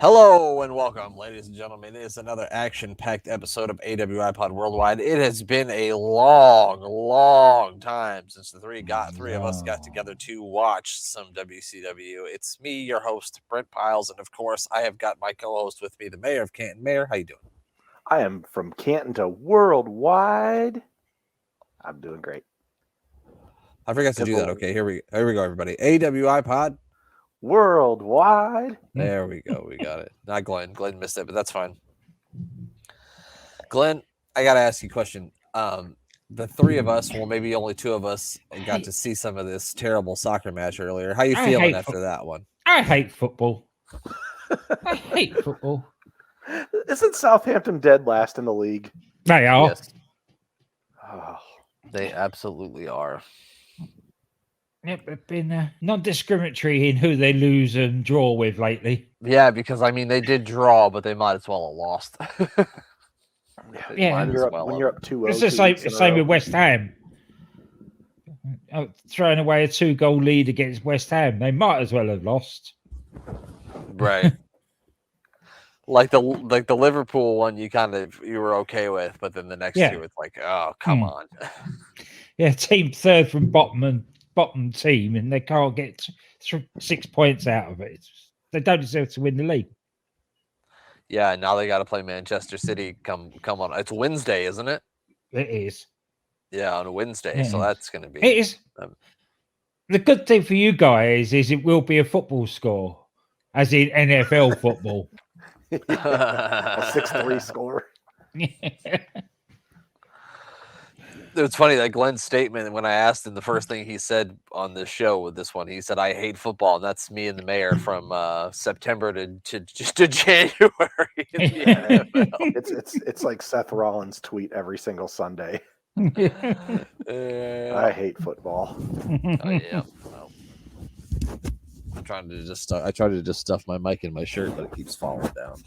Hello and welcome, ladies and gentlemen. It is another action-packed episode of AWIPOD Worldwide. It has been a long time since the three of us got together to watch some WCW. It's me, your host, Brent Piles, and of course, I have got my co-host with me, the Mayor of Canton. Mayor, how you doing? I am from Canton to Worldwide. I'm doing great. I forgot to do that. Okay, here we go, everybody. AWIPOD Worldwide. There we go. We got it. Not Glenn. Glenn missed it, but that's fine. Glenn, I got to ask you a question. The three of us, well, maybe only two of us, got to see some of this terrible soccer match earlier. How you feeling after that one? I hate football. I hate football. Isn't Southampton dead last in the league? They are. Yes. Oh. They absolutely are. They've been non-discriminatory in who they lose and draw with lately. Yeah, because, I mean, they did draw, but they might as well have lost. Yeah. When you're up 2-0. It's the same with West Ham. Throwing away a 2-goal lead against West Ham. They might as well have lost. Right. Like the Liverpool one, you were okay with, but then the next two, it's like, oh, come on. Yeah, team third from bottom team, and they can't get 6 points out of it. They don't deserve to win the league. Yeah, now they got to play Manchester City. Come on, it's Wednesday, isn't it? It is. Yeah, on a Wednesday, so that's going to be. It is. The good thing for you guys is it will be a football score, as in NFL football. A 6-3 score. It's funny that Glenn's statement, when I asked him, the first thing he said on this show with this one, he said, I hate football. And that's me and the Mayor from September to January. It's like Seth Rollins' tweet every single Sunday. I hate football. Oh, yeah. Well, I try to just stuff my mic in my shirt, but it keeps falling down.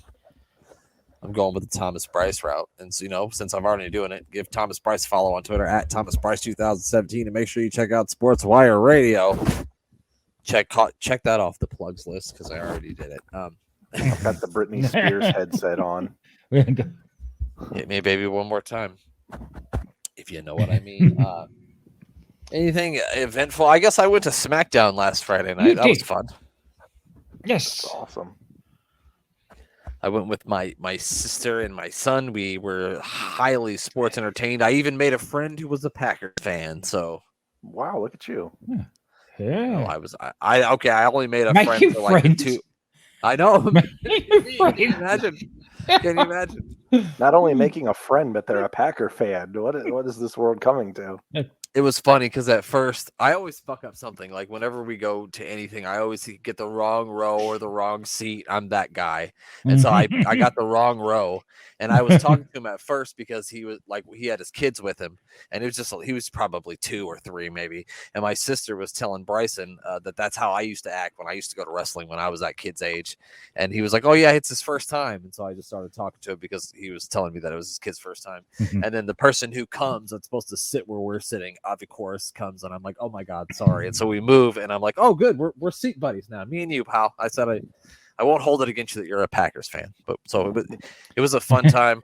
I'm going with the Thomas Bryce route. And so, since I'm already doing it, give Thomas Bryce a follow on Twitter at Thomas Bryce 2017, and make sure you check out Sports Wire Radio. Check that off the plugs list because I already did it. I've got the Britney Spears headset on. Hit me, baby, one more time, if you know what I mean. Anything eventful? I guess I went to SmackDown last Friday night. That was fun. Yes. That's awesome. I went with my sister and my son. We were highly sports entertained. I even made a friend who was a Packers fan. So, wow, look at you. Yeah. I only made a friend for like 2. I know. Can you imagine? Can you imagine? Not only making a friend, but they're a Packer fan. What is this world coming to? It was funny because at first I always fuck up something. Like whenever we go to anything, I always get the wrong row or the wrong seat. I'm that guy. And so I got the wrong row. And I was talking to him at first because he had his kids with him. And it was just, he was probably 2 or 3 maybe. And my sister was telling Bryson that's how I used to act when I used to go to wrestling when I was that kid's age. And he was like, oh yeah, it's his first time. And so I just started talking to him because he was telling me that it was his kid's first time. And then the person who comes that's supposed to sit where we're sitting, of course, comes, and I'm like, oh my God, sorry. And so we move, and I'm like, oh good, we're seat buddies now, me and you, pal. I said I won't hold it against you that you're a Packers fan. But so it was a fun time.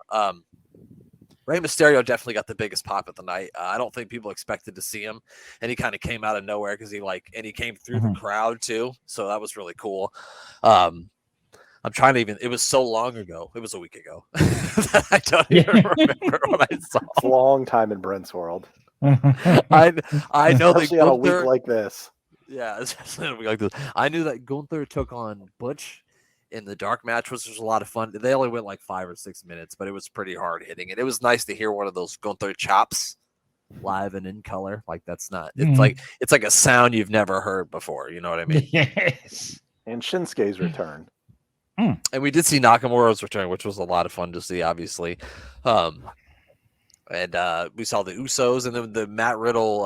Rey Mysterio definitely got the biggest pop of the night. I don't think people expected to see him, and he kind of came out of nowhere because he came through the crowd too, so that was really cool. I'm trying to it was so long ago. It was a week ago. I don't even remember what I saw. It's a long time in Brent's world. I know that on a week like this. Yeah, especially on a week like this. I knew that Gunther took on Butch in the dark match, which was a lot of fun. They only went like 5 or 6 minutes, but it was pretty hard hitting. And it was nice to hear one of those Gunther chops live and in color. Like that's not. It's like a sound you've never heard before. You know what I mean? Yes. And Shinsuke's return. And we did see Nakamura's return, which was a lot of fun to see, obviously. And we saw the Usos and then the Matt Riddle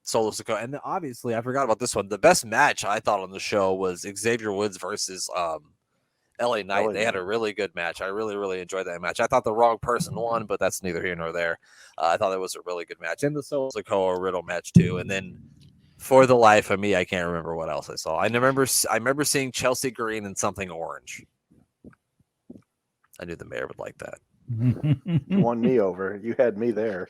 Solo Sikoa. And obviously, I forgot about this one. The best match I thought on the show was Xavier Woods versus LA Knight. They had a really good match. I really, really enjoyed that match. I thought the wrong person won, but that's neither here nor there. I thought it was a really good match. And the Solo Sikoa Riddle match, too. And then for the life of me, I can't remember what else I saw. I remember seeing Chelsea Green and something orange. I knew the mayor would like that. You won me over. You had me there.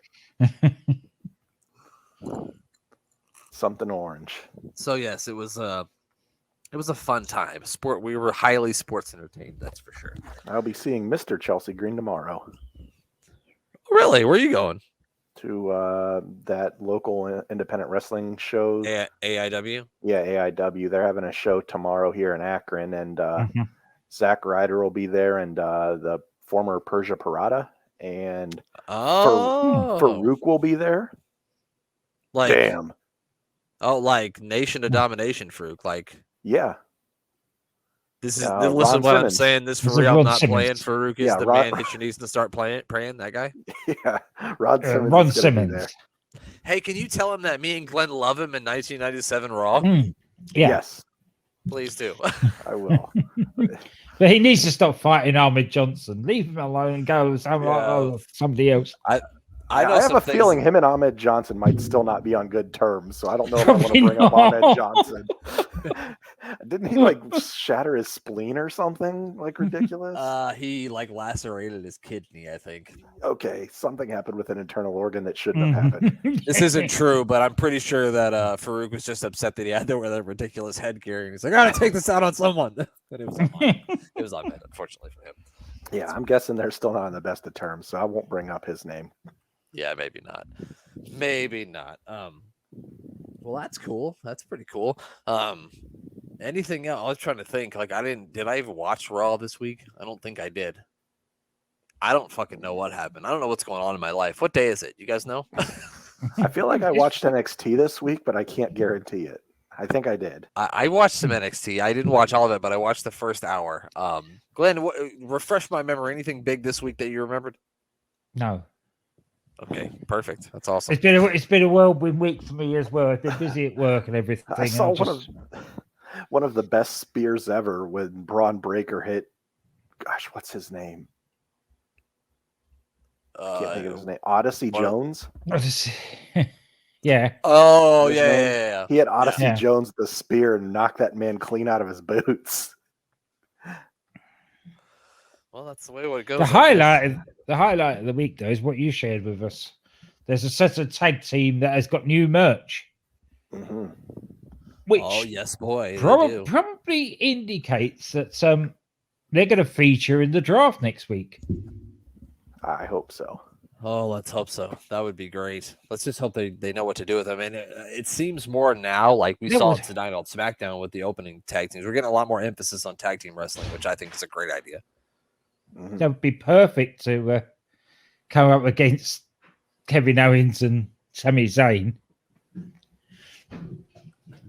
Something orange. So yes, it was a fun time. We were highly sports entertained, that's for sure. I'll be seeing Mr. Chelsea Green tomorrow. Really? Where are you going? To that local independent wrestling show. AIW? Yeah, AIW. They're having a show tomorrow here in Akron, and Zack Ryder will be there, and the former Persia Parada, and Farouk will be there. Like, damn. Oh, like Nation of Domination, Farouk. Like, yeah. This is listen to what I'm saying. This for real. I'm not playing. Farouk is the man that you need to start praying. That guy. Yeah, Ron Simmons. Ron Simmons. Hey, can you tell him that me and Glenn love him in 1997 Raw? Yeah. Yes. Please do. I will. But he needs to stop fighting Ahmed Johnson. Leave him alone and go with somebody else. I have a feeling him and Ahmed Johnson might still not be on good terms, so I don't know if I want to bring up Ahmed Johnson. Didn't he like shatter his spleen or something like ridiculous? He like lacerated his kidney, I think. Okay, something happened with an internal organ that shouldn't have happened. This isn't true, but I'm pretty sure that Farouk was just upset that he had to wear that ridiculous headgear, and he's like, "I gotta take this out on someone." But it was on bad, unfortunately for him. Yeah, I'm guessing they're still not on the best of terms, so I won't bring up his name. Yeah, maybe not. Maybe not. Well, that's cool. That's pretty cool. Anything else? I was trying to think. Like, did I even watch Raw this week? I don't think I did. I don't fucking know what happened. I don't know what's going on in my life. What day is it? You guys know? I feel like I watched NXT this week, but I can't guarantee it. I think I did. I watched some NXT. I didn't watch all of it, but I watched the first hour. Glenn, refresh my memory. Anything big this week that you remembered? No. Okay, perfect. That's awesome. It's been a whirlwind week for me as well. I've been busy at work and everything. I saw one of the best spears ever when Braun Breaker hit. Gosh, what's his name? Can't think of his name. Odyssey Jones. Yeah. Oh yeah. He had Odyssey Jones with the spear and knocked that man clean out of his boots. Well, that's the way it goes. The highlight of the week, though, is what you shared with us. There's a certain tag team that has got new merch, which yes, boy, probably indicates that they're going to feature in the draft next week. I hope so. Oh, let's hope so. That would be great. Let's just hope they know what to do with them. And it seems more now, like we saw tonight on SmackDown with the opening tag teams. We're getting a lot more emphasis on tag team wrestling, which I think is a great idea. That would be perfect to come up against Kevin Owens and Sami Zayn.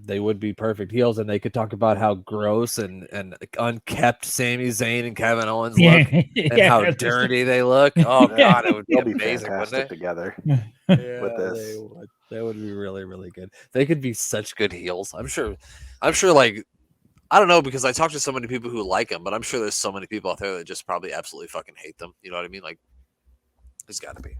They would be perfect heels, and they could talk about how gross and unkept Sami Zayn and Kevin Owens look, and how dirty they look. Oh God, it would be amazing, wouldn't it? Together with this, they would be really, really good. They could be such good heels. I'm sure. Like, I don't know, because I talked to so many people who like them, but I'm sure there's so many people out there that just probably absolutely fucking hate them. You know what I mean? Like, there's got to be.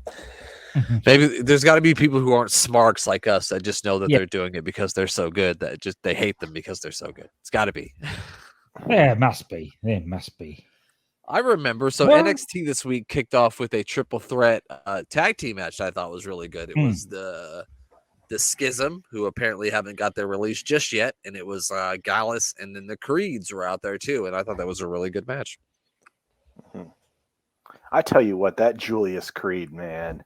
Maybe there's got to be people who aren't smarks like us that just know that they're doing it because they're so good that just they hate them because they're so good. It's got to be. Yeah, it must be. It must be. I remember. So NXT this week kicked off with a triple threat tag team match that I thought was really good. It was the Schism, who apparently haven't got their release just yet, and it was Gallus, and then the Creeds were out there too, and I thought that was a really good match. I tell you what, that Julius Creed, man,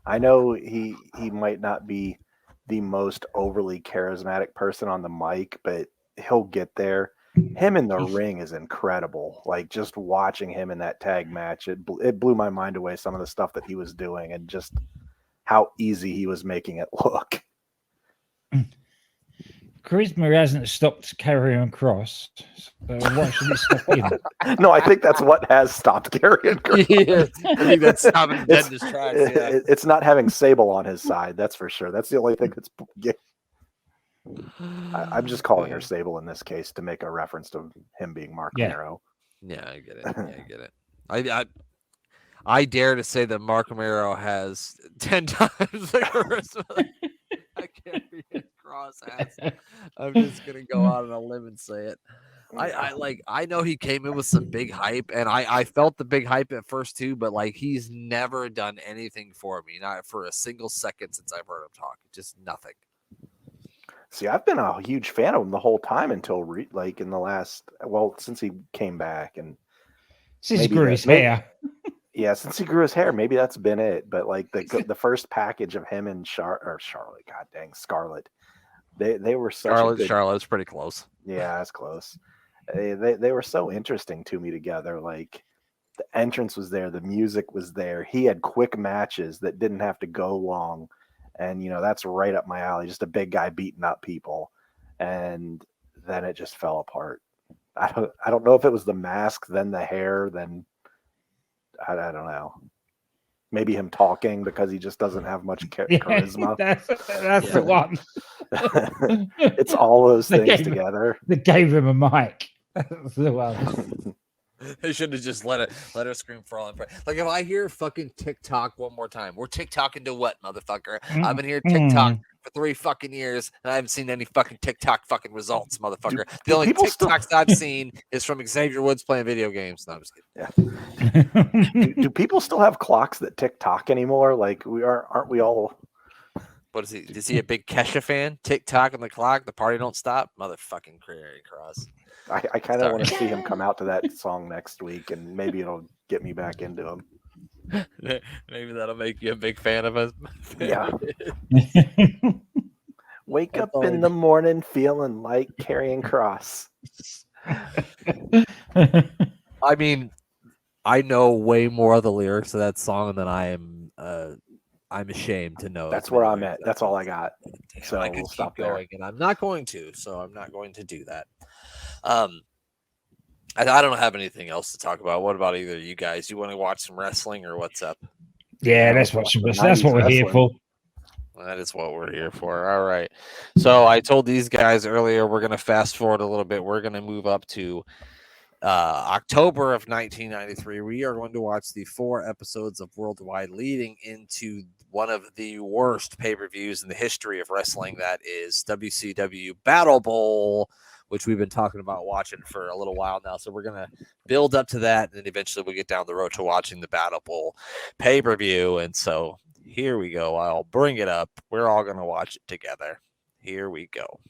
I know he might not be the most overly charismatic person on the mic, but he'll get there. Him in the ring is incredible. Like, just watching him in that tag match, it blew my mind away, some of the stuff that he was doing and just how easy he was making it look. Charisma hasn't stopped Karrion Kross, so why should it stop him? No, I think that's what has stopped Karrion Kross. I think that's stopping dead in his tracks. It's not having Sable on his side, that's for sure. That's the only thing that's... I'm just calling her Sable in this case to make a reference to him being Mark Romero. Yeah, I get it. I get it. I dare to say that Mark Romero has 10 times the charisma that Karrion Kross has. I'm just gonna go out on a limb and say it. I know he came in with some big hype, and I felt the big hype at first too, but like he's never done anything for me, not for a single second since I've heard him talk. Just nothing. See, I've been a huge fan of him the whole time until like in the last, since he came back, and since he grew his hair. Yeah, since he grew his hair, maybe that's been it. But like the first package of him and Charlotte, god dang, Scarlett, they were such Charlotte's pretty close. Yeah, that's close. They were so interesting to me together. Like the entrance was there, the music was there. He had quick matches that didn't have to go long. And, that's right up my alley. Just a big guy beating up people. And then it just fell apart. I don't know if it was the mask, then the hair, then I don't know. Maybe him talking because he just doesn't have much charisma. That's the one. It's all those things together. They gave him a mic. That's the one. They should have just let her scream for all. Like if I hear fucking TikTok one more time, we're TikToking to what, motherfucker? I've been here TikTok for 3 fucking years, and I haven't seen any fucking TikTok fucking results, motherfucker. The only TikToks I've seen is from Xavier Woods playing video games. No, I'm just kidding. Yeah. do people still have clocks that TikTok anymore? Like aren't we all? What is he? Is he a big Kesha fan? TikTok on the clock, the party don't stop, motherfucking Carrie Cross. I kind of want to see him come out to that song next week, and maybe it'll get me back into him. Maybe that'll make you a big fan of us. Yeah. Wake up in the morning feeling like carrying cross. I mean, I know way more of the lyrics of that song than I am. I'm ashamed to know. That's where I'm at. That's all I got. Damn, so I could we'll keep stop going, and I'm not going to. So I'm not going to do that. I don't have anything else to talk about. What about either of you guys? You want to watch some wrestling or what's up? Yeah, let's watch some wrestling. That's what we're here for. That is what we're here for. All right. So I told these guys earlier we're going to fast forward a little bit. We're going to move up to October of 1993. We are going to watch the 4 episodes of Worldwide leading into one of the worst pay-per-views in the history of wrestling. That is WCW Battle Bowl, which we've been talking about watching for a little while now. So we're going to build up to that, and then eventually we'll get down the road to watching the Battle Bowl pay-per-view. And so here we go. I'll bring it up. We're all going to watch it together. Here we go.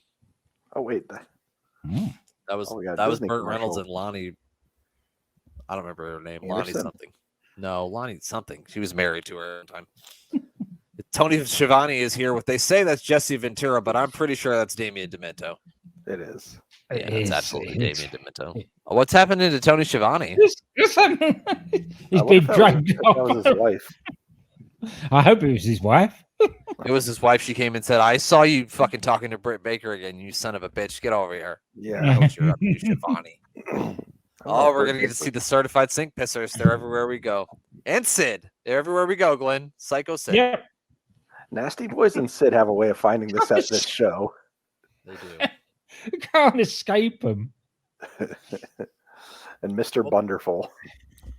Oh, wait. That was Burt Reynolds and Lonnie. I don't remember her name. Anderson? Lonnie something. No, Lonnie something. She was married to her at the time. Tony Schiavone is here. What they say that's Jesse Ventura, but I'm pretty sure that's Damian Demento. It is. Yeah, it's absolutely Damian Demento. What's happening to Tony Schiavone? He's been dragged off. That was his wife. I hope it was his wife. It was his wife. She came and said, "I saw you fucking talking to Britt Baker again, you son of a bitch. Get over here." Yeah. You're up to Schiavone. Oh, we're gonna get to see the certified sink pissers. They're everywhere we go. And Sid. They're everywhere we go, Glenn. Psycho Sid. Yeah. Nasty Boys and Sid have a way of finding this at this show. They do. You can't escape them. And Mr. Wonderful.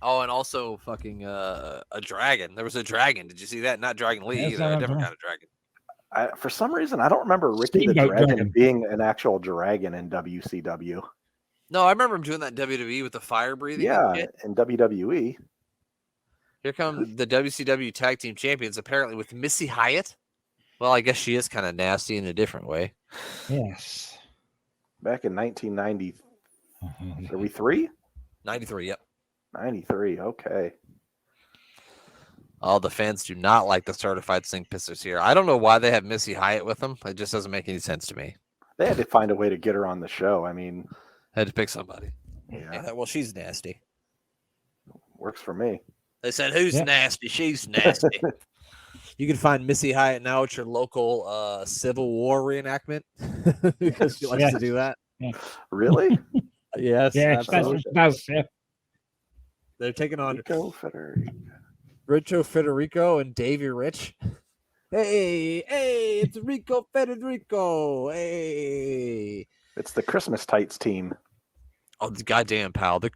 Oh, and also fucking a dragon. There was a dragon. Did you see that? Not Dragon Lee either. A different kind of dragon. For some reason, I don't remember Ricky the Dragon being an actual dragon in WCW. No, I remember him doing that in WWE with the fire breathing. Yeah, in WWE. Here come the WCW Tag Team Champions, apparently with Missy Hyatt. Well, I guess she is kind of nasty in a different way. Yes. Back in 1990. Are we 3? 93, yep. 93, okay. All the fans do not like the certified sink pissers here. I don't know why they have Missy Hyatt with them. It just doesn't make any sense to me. They had to find a way to get her on the show. I mean, had to pick somebody. Yeah. Well, she's nasty. Works for me. They said, "Who's nasty?" She's nasty. You can find Missy Hyatt now at your local Civil War reenactment because she likes to do that. Yeah. Really? Yes. Yeah, that's They're taking on Rico Federico and Davey Rich. Hey, it's Rico Federico. Hey. It's the Christmas Tights team. Oh, the goddamn pal. Their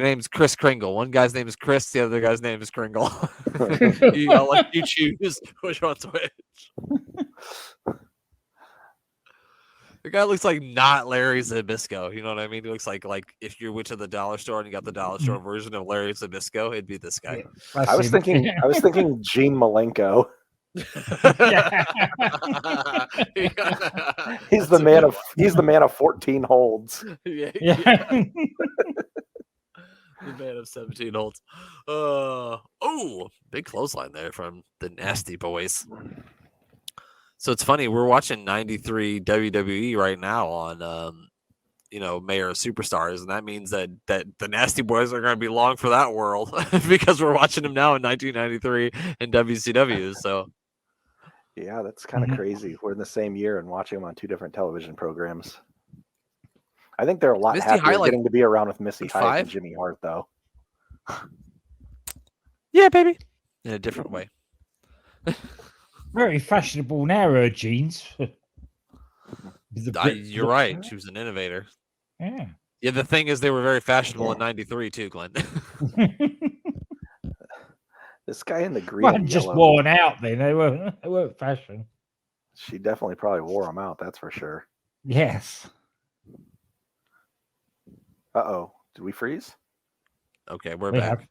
name's Chris Kringle. One guy's name is Chris. The other guy's name is Kringle. I'll let you choose which one's which. The guy looks like not Larry Zabisco. You know what I mean? He looks like if you went to the dollar store and you got the dollar store version of Larry Zabisco, it'd be this guy. Yeah, I was thinking Gene Malenko. Yeah. He's the man of 14 holds. Yeah. The man of 17 holds. Big clothesline there from the Nasty Boys. So it's funny, we're watching 93 WWE right now on Mayor of Superstars, and that means that the Nasty Boys are going to be long for that world because we're watching them now in 1993 in WCW. So yeah, that's kind of crazy. We're in the same year and watching them on two different television programs. I think they're a lot happier getting to be around with Missy Hyatt and Jimmy Hart, though. Yeah, baby. In a different way. Very fashionable now, her jeans. You're right. She was an innovator. Yeah. Yeah, the thing is they were very fashionable in 93 too, Glenn. This guy in the green and just yellow, worn out then. They weren't fashion. She definitely probably wore them out, that's for sure. Yes. Uh-oh. Did we freeze? Okay, we're back. Have.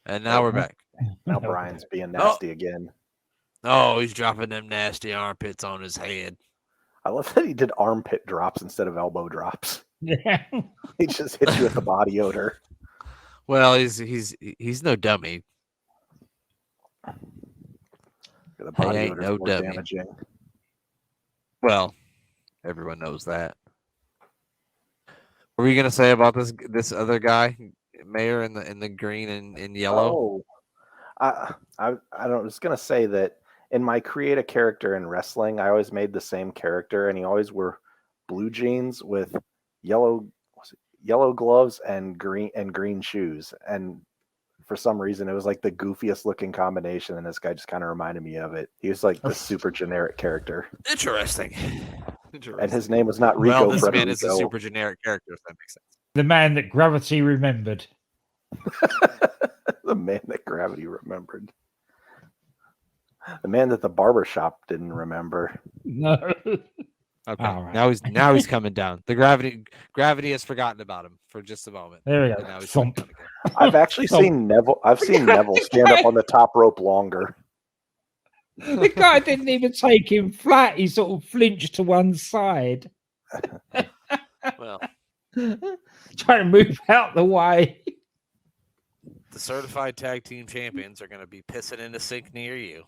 And now we're back. Now Brian's being nasty again. Oh, he's dropping them nasty armpits on his head. I love that he did armpit drops instead of elbow drops. Yeah. He just hits you with the body odor. Well, he's no dummy. The body ain't odor no is more dummy. damaging. Well, everyone knows that. What were you gonna say about this other guy, Mayor in the green and yellow? Oh, I was gonna say that in my create a character in wrestling, I always made the same character, and he always wore blue jeans with yellow gloves and green shoes. And for some reason, it was like the goofiest looking combination, and this guy just kind of reminded me of it. He was like the super generic character. Interesting. And his name was not Rico. Well, this man is a super generic character, if that makes sense. The man that gravity remembered. The man that gravity remembered. The man that the barber shop didn't remember. No. Okay. Right. Now he's coming down. The gravity has forgotten about him for just a moment. There we go. Now he's coming down again. I've actually seen Neville. I've seen Neville stand up on the top rope longer. The guy didn't even take him flat. He sort of flinched to one side. Well, trying to move out the way. The certified tag team champions are going to be pissing in the sink near you.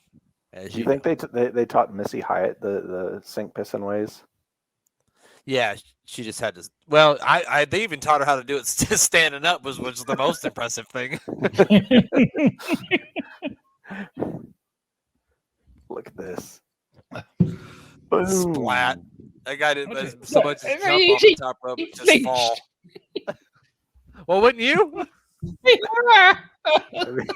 Do you think they taught Missy Hyatt the sink pissing ways? Yeah, she just had to. Well, they even taught her how to do it standing up, which was the most impressive thing. Look at this. Boom. Splat. That guy didn't so much as jump off the top rope and just fall. Well, wouldn't you? I mean,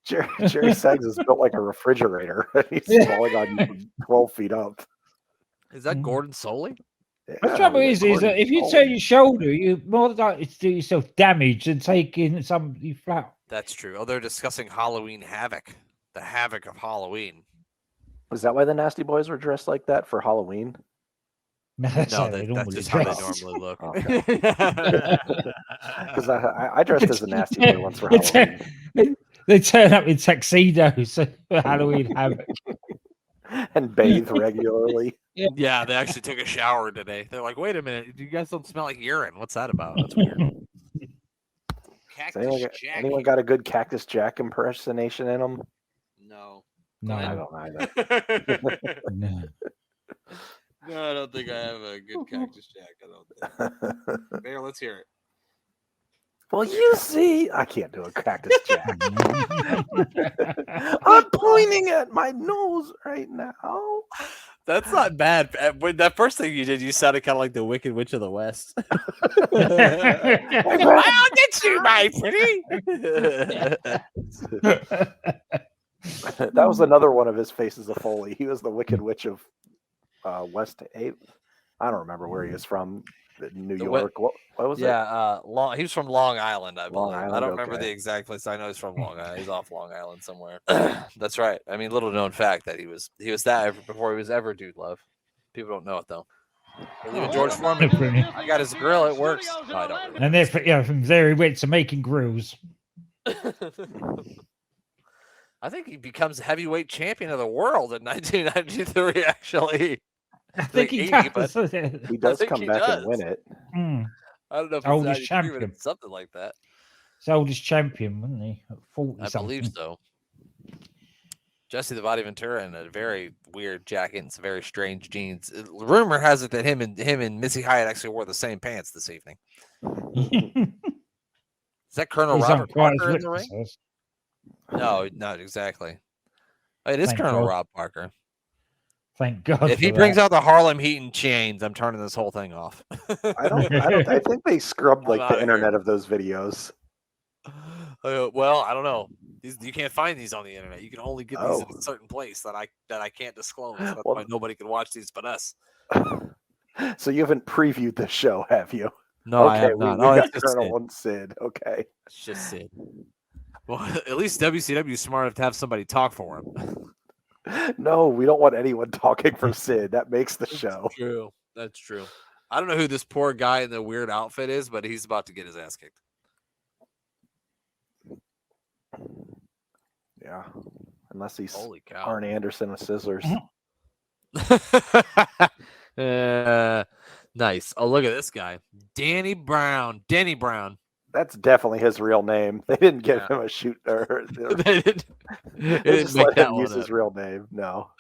Jerry Suggs is built like a refrigerator. He's falling on you from 12 feet up. Is that Gordon Soley? Yeah, the trouble is that if you turn your shoulder, you're more likely to do yourself damage than taking somebody flat. That's true. Oh, they're discussing Halloween Havoc. The Havoc of Halloween. Is that why the Nasty Boys were dressed like that for Halloween? No, that's just how they normally look. Because I dressed as a Nasty Boy once for Halloween. They turn up in tuxedos for Halloween Havoc. And bathe regularly. Yeah, they actually took a shower today. They're like, wait a minute, you guys don't smell like urine. What's that about? That's weird. Anyone got a good Cactus Jack impersonation in them? No. No, I don't either. No. No, I don't think I have a good Cactus Jack. I don't think. Mayor, let's hear it. Well, you see, I can't do a Cactus Jack. I'm pointing at my nose right now. That's not bad. When that first thing you did, you sounded kind of like the Wicked Witch of the West. I'll get you, my pretty. That was another one of his faces of Foley. He was the Wicked Witch of West. I don't remember where he is from. New York. What was it? Yeah, he was from Long Island, I believe. Long Island, I don't remember the exact place. I know he's from Long Island. He's off Long Island somewhere. That's right. I mean, little known fact that he was that before he was ever Dude Love. People don't know it though. Even George Foreman, I got his grill. It works. No, I don't really. And they're from very went to making grills. I think he becomes heavyweight champion of the world in 1993. Actually, I think he 80, does. He does think come he back does. and win it. I don't know if Oldest it's 93, but champion. it's something like that. He's oldest champion, wasn't he? At 40 I believe so. Jesse the Body Ventura in a very weird jacket and some very strange jeans. Rumor has it that him and Missy Hyatt actually wore the same pants this evening. Is that Colonel Robert Parker in the ring? No, not exactly. It is Colonel Rob Parker. Thank God. If he brings out the Harlem Heat and chains, I'm turning this whole thing off. I think they scrubbed like the internet of those videos. Well, I don't know. You can't find these on the internet. You can only get these in a certain place that I can't disclose. That's why nobody can watch these but us. So you haven't previewed the show, have you? No, I have not. We got Colonel and Sid. Okay. It's just Sid. Well, at least WCW is smart enough to have somebody talk for him. No, we don't want anyone talking for Sid. That makes the show. True. That's true. I don't know who this poor guy in the weird outfit is, but he's about to get his ass kicked. Yeah. Unless he's Holy cow. Arn Anderson with scissors. Nice. Oh, look at this guy. Denny Brown. That's definitely his real name. They didn't give him a shoot. They didn't just let him use his real name. No.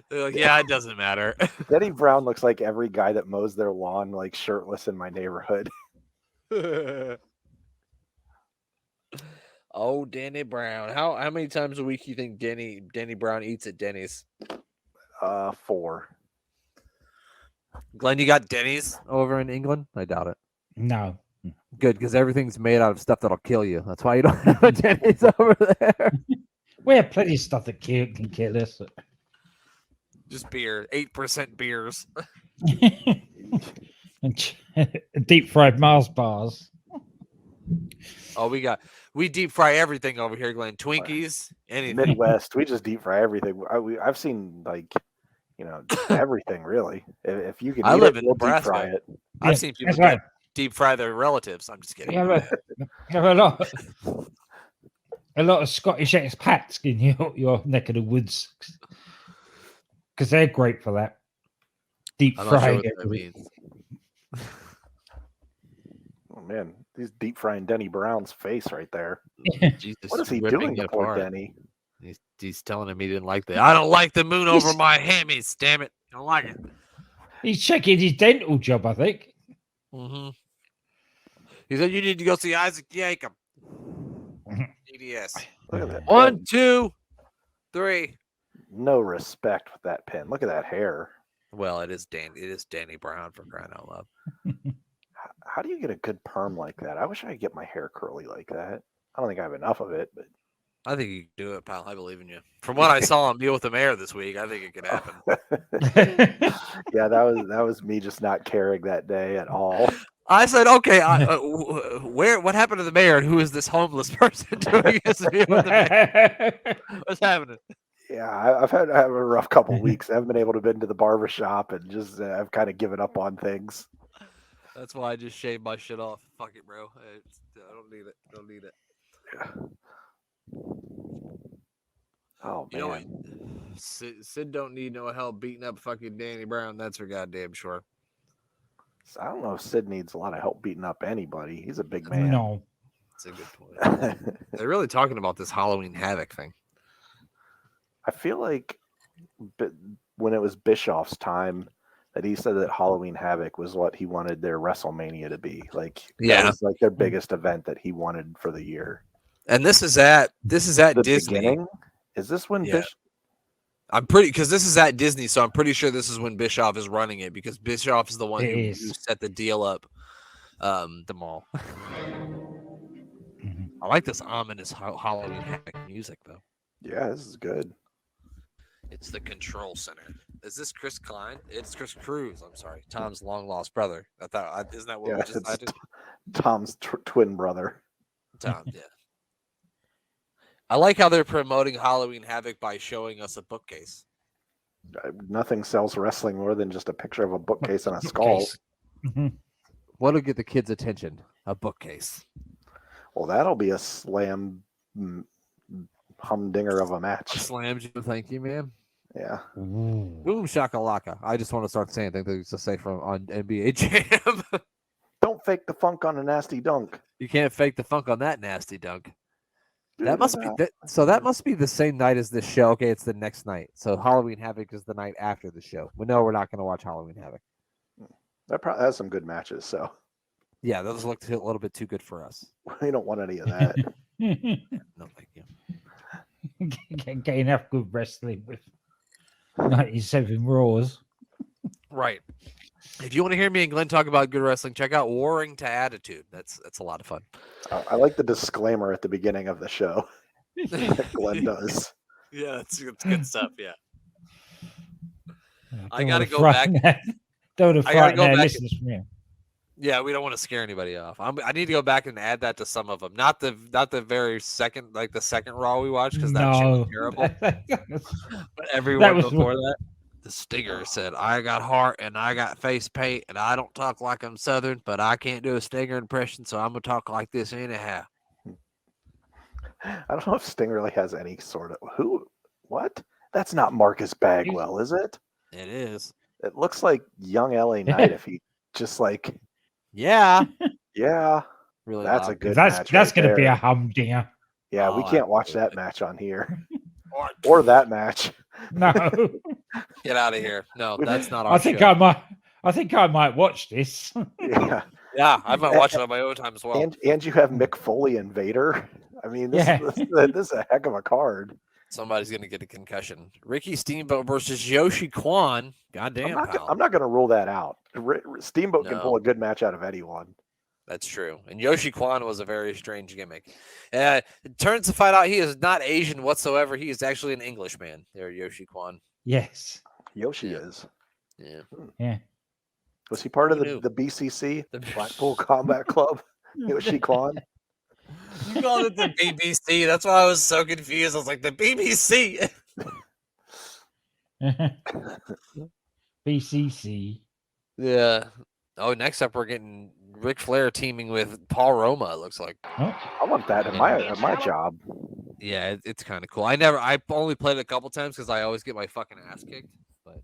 They're like, yeah, it doesn't matter. Denny Brown looks like every guy that mows their lawn, like shirtless in my neighborhood. Oh, Denny Brown. How many times a week do you think Denny Brown eats at Denny's? 4. Glenn, you got Denny's over in England? I doubt it. No. Good, because everything's made out of stuff that'll kill you. That's why you don't have a Denny's over there. We have plenty of stuff that can kill us. Just beer. 8% beers. Deep fried Mars bars. Oh, we deep fry everything over here, Glenn. Twinkies, anything. Midwest, we just deep fry everything. I've seen everything really. If you can, I live in we'll Nebraska. Deep fry it. I've seen people deep fry their relatives. I'm just kidding. You have a lot of Scottish expats in your neck of the woods because they're great for that. Deep frying. Oh man, he's deep frying Denny Brown's face right there. Jesus, what is he doing to poor Denny? He's telling him he didn't like that. I don't like the moon over my hammies. Damn it, I don't like it. He's checking his dental job, I think. Mm-hmm. He said you need to go see Isaac Yankum. EDS. Look at that. 1, 2, 3. No respect with that pin. Look at that hair. Well, it is Danny Brown, for crying out loud. How do you get a good perm like that? I wish I could get my hair curly like that. I don't think I have enough of it, but I think you can do it, pal. I believe in you. From what I saw on Meal with the Mayor this week, I think it could happen. Yeah, that was me just not caring that day at all. I said, okay, what happened to the mayor, and who is this homeless person doing this Meal with the Mayor? What's happening? Yeah, I've had a rough couple weeks. I haven't been able to been to the barbershop, and just I've kind of given up on things. That's why I just shaved my shit off. Fuck it, bro. I don't need it. Don't need it. Yeah. Oh, man. You know what? Sid don't need no help beating up fucking Danny Brown. That's for goddamn sure. I don't know if Sid needs a lot of help beating up anybody. He's a big man. No. That's a good point. They're really talking about this Halloween Havoc thing. I feel like when it was Bischoff's time, that he said that Halloween Havoc was what he wanted their WrestleMania to be. Like, that was like their biggest event that he wanted for the year. And this is at the Disney. Beginning? Is this when I'm pretty, because this is at Disney, so I'm pretty sure this is when Bischoff is running it, because Bischoff is the one who set the deal up, the mall. I like this ominous Halloween Havoc music, though. Yeah, this is good. It's the Control Center. Is this Chris Klein? It's Chris Cruz. I'm sorry, Tom's long lost brother. I thought, isn't that what we just decided? Tom's twin brother. Tom, yeah. I like how they're promoting Halloween Havoc by showing us a bookcase. Nothing sells wrestling more than just a picture of a bookcase and a skull. Bookcase. Mhm. What'll get the kids' attention? A bookcase. Well, that'll be a slam humdinger of a match. Slam you. Thank you, man. Yeah. Ooh. Boom shakalaka. I just want to start saying things they used to say from on NBA Jam. Don't fake the funk on a nasty dunk. You can't fake the funk on that nasty dunk. That must be so. That must be the same night as this show. Okay, it's the next night. So Halloween Havoc is the night after the show. We know we're not going to watch Halloween Havoc. That probably has some good matches. So Yeah, those looked a little bit too good for us. we don't want any of that. No, thank you. Get enough good wrestling with 97 Raws. Right. If you want to hear me and Glenn talk about good wrestling, check out Warring to Attitude. That's a lot of fun. I like the disclaimer at the beginning of the show that Glenn does. Yeah, it's good stuff. Yeah. I Don't gotta wanna go frighten back. Don't want to I gotta frighten go our back listeners from here. Yeah, we don't want to scare anybody off. I need to go back and add that to some of them. Not the very second, like the second Raw we watched, because that shit was terrible. But everyone was- before that, the Stinger said, "I got heart and I got face paint and I don't talk like I'm Southern, but I can't do a Stinger impression, so I'm gonna talk like this anyhow." I don't know if Sting really has any sort of what? That's not Marcus Bagwell, is it? It is. It looks like young LA Knight if he just like Yeah. yeah. Really That's a loud. good That's match. that's right going to be there. a humdinger. Yeah, we Oh, can't watch that absolutely. match on here. Or that match. No, Get out of here. No, that's not our I think show. I might watch this. Yeah. Yeah, I might watch it on my own time as well. And you have Mick Foley and Vader. I mean, this is a heck of a card. Somebody's gonna get a concussion. Ricky Steamboat versus Yoshi Kwan. Goddamn, pal. I'm not going to rule that out. Steamboat can No. pull a good match out of anyone. That's true. And Yoshi Kwan was a very strange gimmick. It turns to find out he is not Asian whatsoever. He is actually an Englishman. There, Yoshi Kwan. Yes. Yoshi Yeah. is. Yeah. Yeah. Was he part of Who knew? the BCC, The- Blackpool Combat Club? Yoshi Kwan? You called it the BBC. That's why I was so confused. I was like, the BBC. BCC. Yeah. Oh, next up we're getting Ric Flair teaming with Paul Roma. It looks like. Oh, I want that in my job. Yeah, it's kind of cool. I only played it a couple times because I always get my fucking ass kicked. But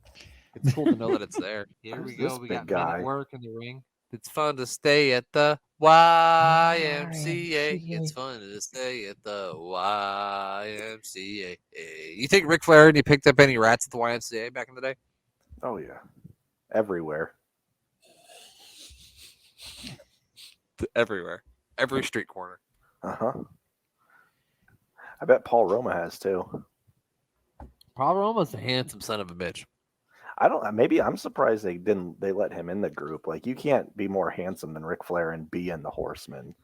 it's cool to know that it's there. Here Who's we go. this We big got men guy? at work in the ring. It's fun to stay at the YMCA. It's fun to stay at the YMCA. You think Ric Flair and he picked up any rats at the YMCA back in the day? Oh yeah, everywhere. Everywhere, every street corner. I bet Paul Roma has too. Paul Roma's a handsome son of a bitch. I don't. Maybe I'm surprised they let him in the group. Like you can't be more handsome than Ric Flair and be in the Horsemen.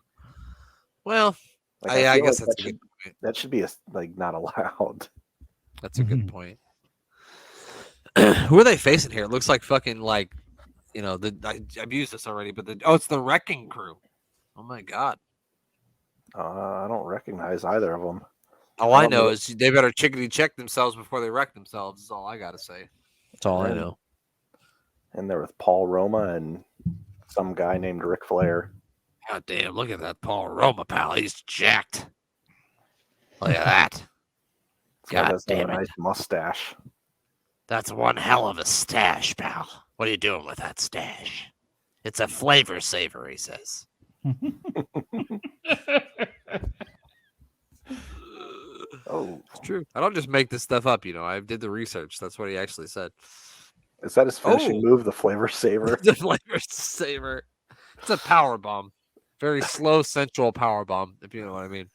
Well, Like, I feel guess like that's a good point. that should be not allowed. That's a good point. Who are they facing here? It looks like fucking like, I've used this already, but it's the Wrecking Crew. Oh my god. I don't recognize either of them. All I know is they better chickadee check themselves before they wreck themselves. Is all I gotta say. That's all I know. And they're with Paul Roma and some guy named Ric Flair. God damn! Look at that Paul Roma, pal. He's jacked. Look at that. God That's damn a it. nice mustache. That's one hell of a stash, pal. What are you doing with that stash? It's a flavor saver, he says. Oh, It's true. I don't just make this stuff up, I did the research. That's what he actually said. is that his finishing move? The flavor saver. The flavor saver. It's a power bomb. Very slow, sensual power bomb, if you know what I mean.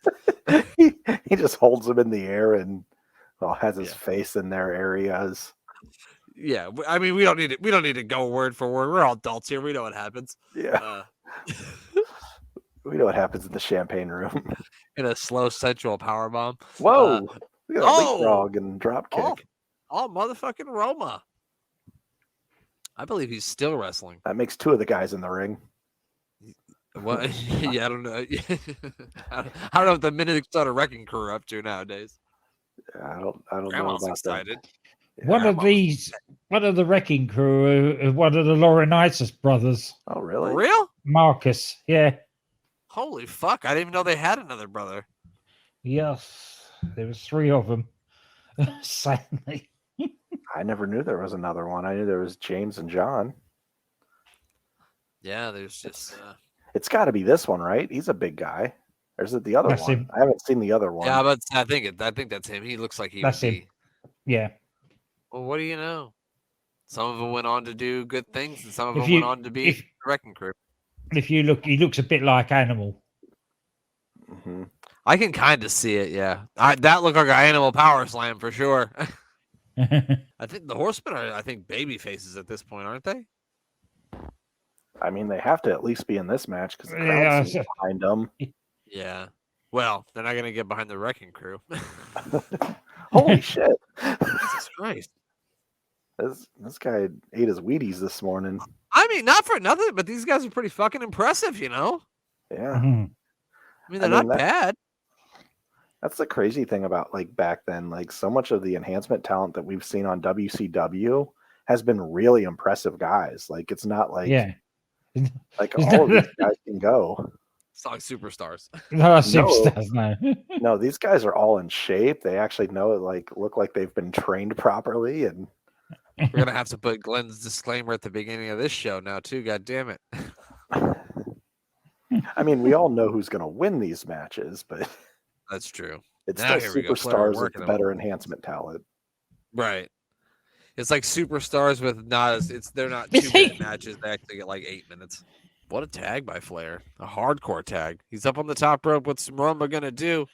he just holds him in the air and has his face in their areas. Yeah, I mean, we don't need to go word for word. We're all adults here. We know what happens. Yeah, we know what happens in the champagne room. In a slow, sensual power bomb. Whoa! We got a leapfrog and drop kick. Oh, motherfucking Roma! I believe he's still wrestling. That makes two of the guys in the ring. What? Yeah, I don't know. I don't know what the Minnesota Wrecking Crew are up to nowadays. I don't know Grandma's about excited. One of the Wrecking Crew, one of the Laurinaitis brothers, Oh, For really? real? Marcus. Yeah, Holy fuck! I didn't even know they had another brother. yes, there was 3 of them. Sadly, I never knew there was another one. I knew there was James and John. Yeah, there's just. It's got to be this one, right? He's a big guy. Or is it the other That's one? him. I haven't seen the other one. Yeah, but I think that's him. He looks like he That's would him. be. Yeah. Well, what do you know? Some of them went on to do good things, and some of If them you- went on to be if- Wrecking Crew. If you look, he looks a bit like Animal. Mhm. I can kind of see it. Yeah, that looked like an Animal Power Slam for sure. I think the Horsemen are, baby faces at this point, aren't they? I mean, they have to at least be in this match because the Yeah, crowd's so- behind them. Yeah. Well, they're not gonna get behind the Wrecking Crew. Holy shit! Jesus Christ. This guy ate his Wheaties this morning. I mean, not for nothing, but these guys are pretty fucking impressive, you know? Yeah, Mhm. I mean, they're I mean, not bad. that's the crazy thing about like back then. Like so much of the enhancement talent that we've seen on WCW has been really impressive guys. Like it's not like Yeah. like all of these guys can go. It's not like superstars. No, superstars, no. No, these guys are all in shape. They actually know it. Like look like they've been trained properly and. We're gonna have to put Glenn's disclaimer at the beginning of this show now too. God damn it! I mean, we all know who's going to win these matches, but That's true. it's Now still here we go. Flair superstars with working the them. better enhancement talent. Right. It's like superstars with not as they're not Is 2-minute he- matches. They actually get like 8 minutes. What a tag by Flair! A hardcore tag. He's up on the top rope. What's Roma gonna do?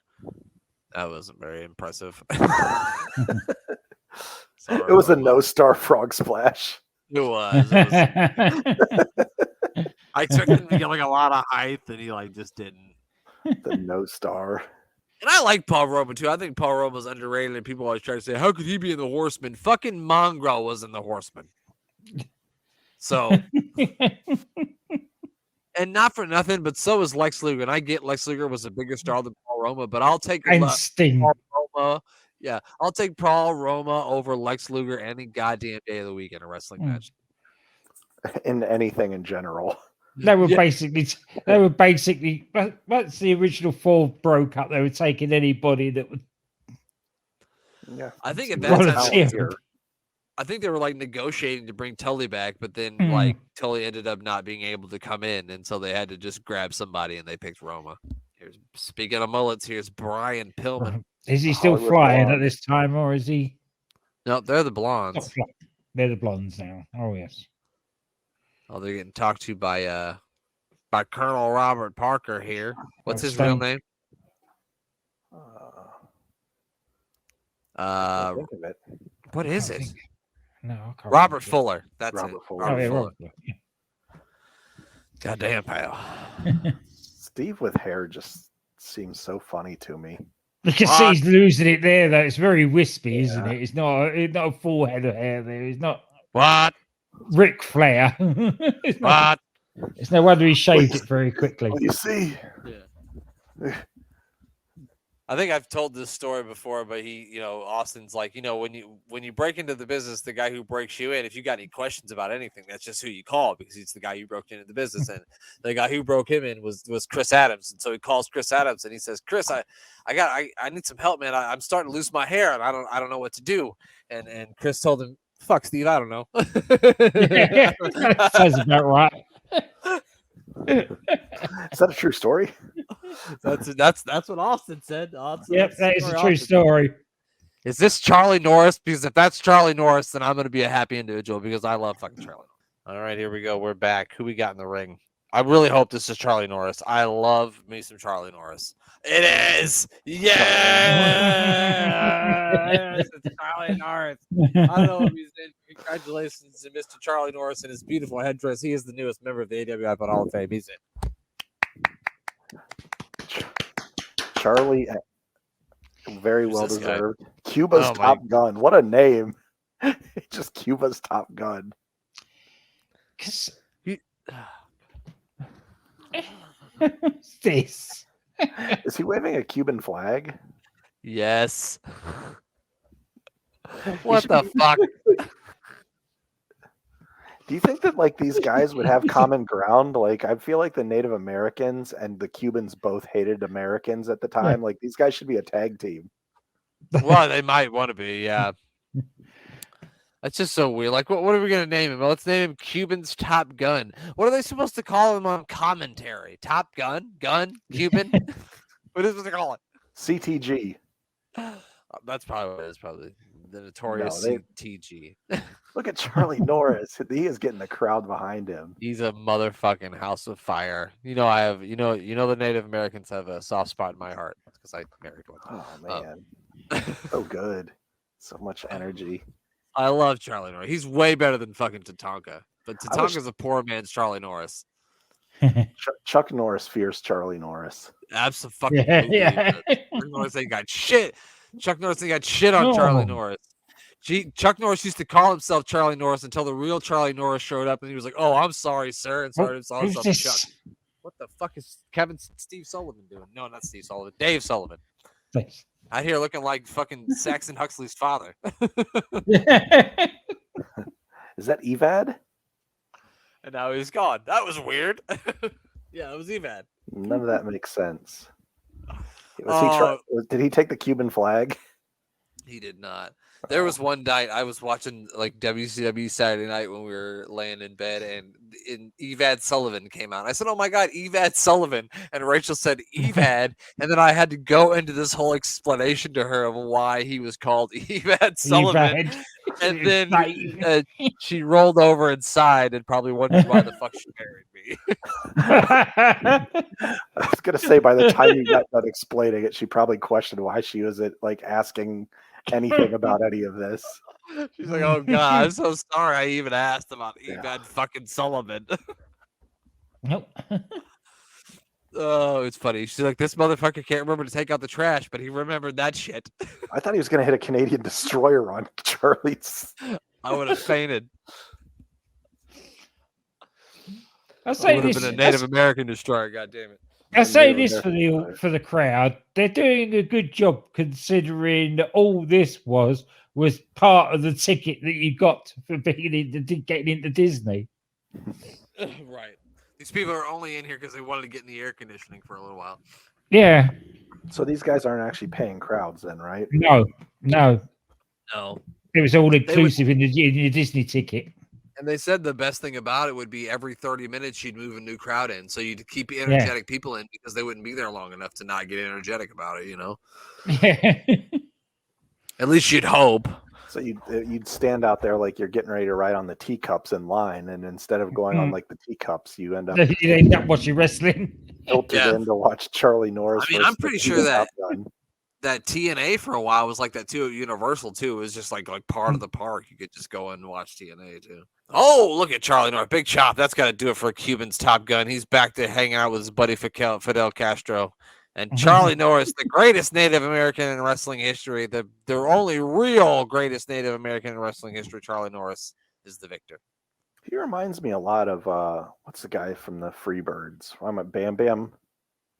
That wasn't very impressive. Sorry, It was a Roma. no-star frog splash. It was. I expected him to get like a lot of height, and he like just didn't. The no-star. And I like Paul Roma too. I think Paul Roma's underrated, and people always try to say, "How could he be in the Horsemen?" Fucking Mongrel was in the Horsemen. So, and not for nothing, but so is Lex Luger. And I get Lex Luger was a bigger star than Paul Roma, but I'll take and Sting. Paul Roma. Yeah, I'll take Paul Roma over Lex Luger any goddamn day of the week in a wrestling match. In anything in general. They were Yeah. basically once the original 4 broke up, they were taking anybody that would. Yeah. I think at Well, that it's time, here. I think they were like negotiating to bring Tully back, but then Mm. like Tully ended up not being able to come in, and so they had to just grab somebody, and they picked Roma. Speaking of mullets, here's Brian Pillman. Is he still Hollywood flying blonde. at this time, or is he? No, they're the Not blondes. flying? They're the blondes now. Oh yes. Oh, they're getting talked to by Colonel Robert Parker here. What's his real Stone. name? Can't think of it. What is can't it? think. No, I can't Robert think Fuller. That's Robert it. Fuller. of it. Oh Robert yeah, Fuller. Robert. Yeah. Goddamn, pal. Steve with hair just seems so funny to me. You can see he's losing it there, though. It's very wispy, isn't Yeah. it? It's not a full head of hair there. It's not What? Ric Flair. it's, not, What? it's no wonder he shaved it very quickly. Well, you see, Yeah. I think I've told this story before, but Austin's like, when you break into the business, the guy who breaks you in, if you got any questions about anything, that's just who you call because he's the guy who broke into the business. And the guy who broke him in was Chris Adams. And so he calls Chris Adams and he says, "Chris, I need some help, man. I'm starting to lose my hair and I don't know what to do." And Chris told him, "Fuck, Steve, I don't know." That sounds about right. is that a true story? That's what Austin said. Yep, that is a true story. Is this Charlie Norris? Because if that's Charlie Norris, then I'm going to be a happy individual because I love fucking Charlie Norris. All right, here we go. We're back. Who we got in the ring? I really hope this is Charlie Norris. I love me some Charlie Norris. It is. Yes, it's Charlie Norris. I don't know if he's in. Congratulations to Mr. Charlie Norris and his beautiful headdress. He is the newest member of the AWIPOD Hall of Fame. He's in. Charlie, very Who's well this guy? deserved. Cuba's Oh, my- Top Gun. What a name. Just Cuba's Top Gun. 'Cause- He- this. Is he waving a Cuban flag? Yes. What the fuck? Do you think that like these guys would have common ground? Like, I feel like the Native Americans and the Cubans both hated Americans at the time. Like, these guys should be a tag team. Well, they might want to be, yeah. That's just so weird. Like, what are we gonna name him? Well, let's name him Cuban's Top Gun. What are they supposed to call him on commentary? Top Gun? Gun? Cuban? What is what they call it? CTG. That's probably what it is. Probably the notorious No, CTG. Look at Charlie Norris. He is getting the crowd behind him. He's a motherfucking house of fire. You know, I have. You know, the Native Americans have a soft spot in my heart because I married one. Oh man, so good, so much energy. I love Charlie Norris. He's way better than fucking Tatanka. But Tatanka's a poor man's Charlie Norris. Chuck Norris fears Charlie Norris. Absolutely. Yeah. Chuck Norris ain't got shit. Chuck Norris ain't got shit on Charlie Norris. Chuck Norris used to call himself Charlie Norris until the real Charlie Norris showed up and he was like, "Oh, I'm sorry, sir," and started to himself Chuck. What the fuck is Steve Sullivan doing? No, not Steve Sullivan. Dave Sullivan. Thanks. Out here looking like fucking Saxon Huxley's father. Is that Evad? And now he's gone. That was weird. Yeah, it was Evad. None of that makes sense. Did he take the Cuban flag? He did not. There was one night I was watching like WCW Saturday night when we were laying in bed, and Evad Sullivan came out. I said, "Oh my God, Evad Sullivan!" And Rachel said, "Evad," and then I had to go into this whole explanation to her of why he was called Evad Sullivan. And then she rolled over and sighed and probably wondered why the fuck she married me. I was gonna say, by the time you got done explaining it, she probably questioned why she was like asking anything about any of this. She's like, "Oh God, I'm so sorry I even asked about Evad fucking Sullivan." Nope. Oh, it's funny. She's like, "This motherfucker can't remember to take out the trash, but he remembered that shit." I thought he was gonna hit a Canadian destroyer on Charlie's. I would have fainted. I say would have been a Native American destroyer. God damn it! I say this for the crowd. They're doing a good job considering that all this was part of the ticket that you got for getting into Disney. Right. These people are only in here because they wanted to get in the air conditioning for a little while. Yeah. So these guys aren't actually paying crowds then, right? No. It was all inclusive in the Disney ticket. And they said the best thing about it would be every 30 minutes she'd move a new crowd in. So you'd keep energetic people in because they wouldn't be there long enough to not get energetic about it, you know? Yeah. At least you'd hope. So you'd stand out there like you're getting ready to ride on the teacups in line, and instead of going on like the teacups, you end up watching wrestling. Filtered in to watch Charlie Norris. I mean, I'm pretty sure that TNA for a while was like that too. Universal too. It was just like part of the park. You could just go in and watch TNA too. Oh, look at Charlie Norris. Big chop. That's got to do it for Cuban's Top Gun. He's back to hanging out with his buddy Fidel Castro. And Charlie Norris, the greatest Native American in wrestling history, the only real greatest Native American in wrestling history, Charlie Norris, is the victor. He reminds me a lot of, what's the guy from the Freebirds? I'm at Bam Bam.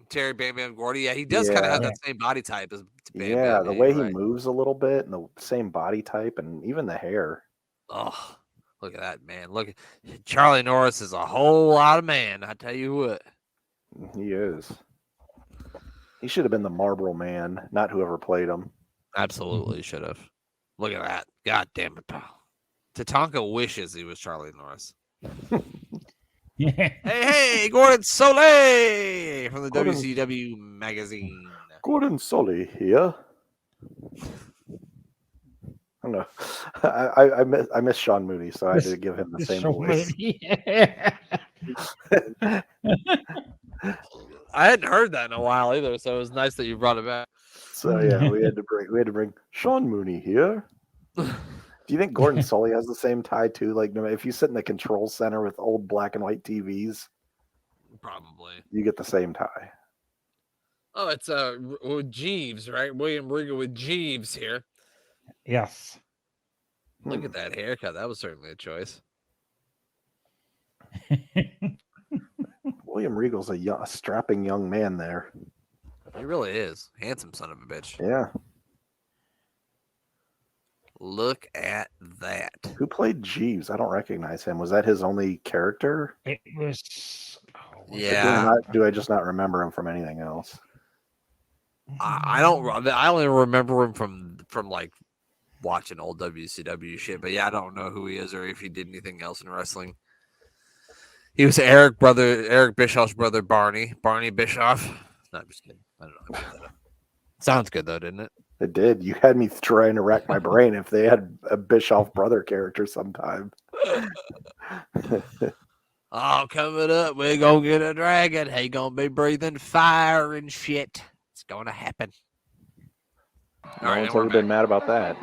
Terry Bam Bam Gordy. Yeah, he does kind of have that same body type as Bam Bam. The way he moves a little bit and the same body type and even the hair. Oh, look at that, man. Look, Charlie Norris is a whole lot of man. I tell you what. He is. He should have been the Marlboro Man, not whoever played him. Absolutely should have. Look at that. God damn it, pal. Tatanka wishes he was Charlie Norris. Hey, Gordon Soleil from the WCW magazine. Gordon Soleil here. I don't know. I miss Sean Mooney, so I had to give him the same voice. I hadn't heard that in a while either, so it was nice that you brought it back. So yeah, we had to bring Sean Mooney here. Do you think Gordon Sully has the same tie too? Like, if you sit in the control center with old black and white TVs, probably you get the same tie. Oh, it's Jeeves, right? William Regal with Jeeves here. Yes. Look at that haircut. That was certainly a choice. William Regal's a strapping young man there. He really is. Handsome son of a bitch. Yeah. Look at that. Who played Jeeves? I don't recognize him. Was that his only character? It was. Yeah. Do I just not remember him from anything else? I don't. I only remember him from like watching old WCW shit. But yeah, I don't know who he is or if he did anything else in wrestling. He was Eric Bischoff's brother, Barney Bischoff. No, I'm just kidding. I don't know. I made that up. Sounds good though, didn't it? It did. You had me trying to rack my brain if they had a Bischoff brother character sometime. Oh, coming up, we're gonna get a dragon. He gonna be breathing fire and shit. It's gonna happen. No one's ever been mad about that.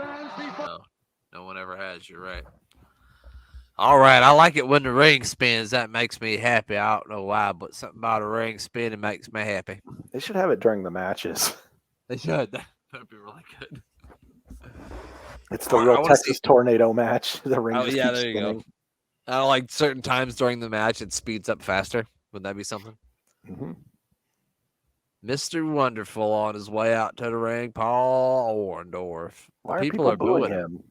No one ever has. You're right. All right, I like it when the ring spins. That makes me happy. I don't know why, but something about a ring spinning makes me happy. They should have it during the matches. They should. That'd be really good. It's the real Texas tornado match. The ring just keeps there you spinning. go. Like certain times during the match, it speeds up faster. Would that be something? Mm-hmm. Mr. Wonderful on his way out to the ring, Paul Orndorff. Why are people booing him?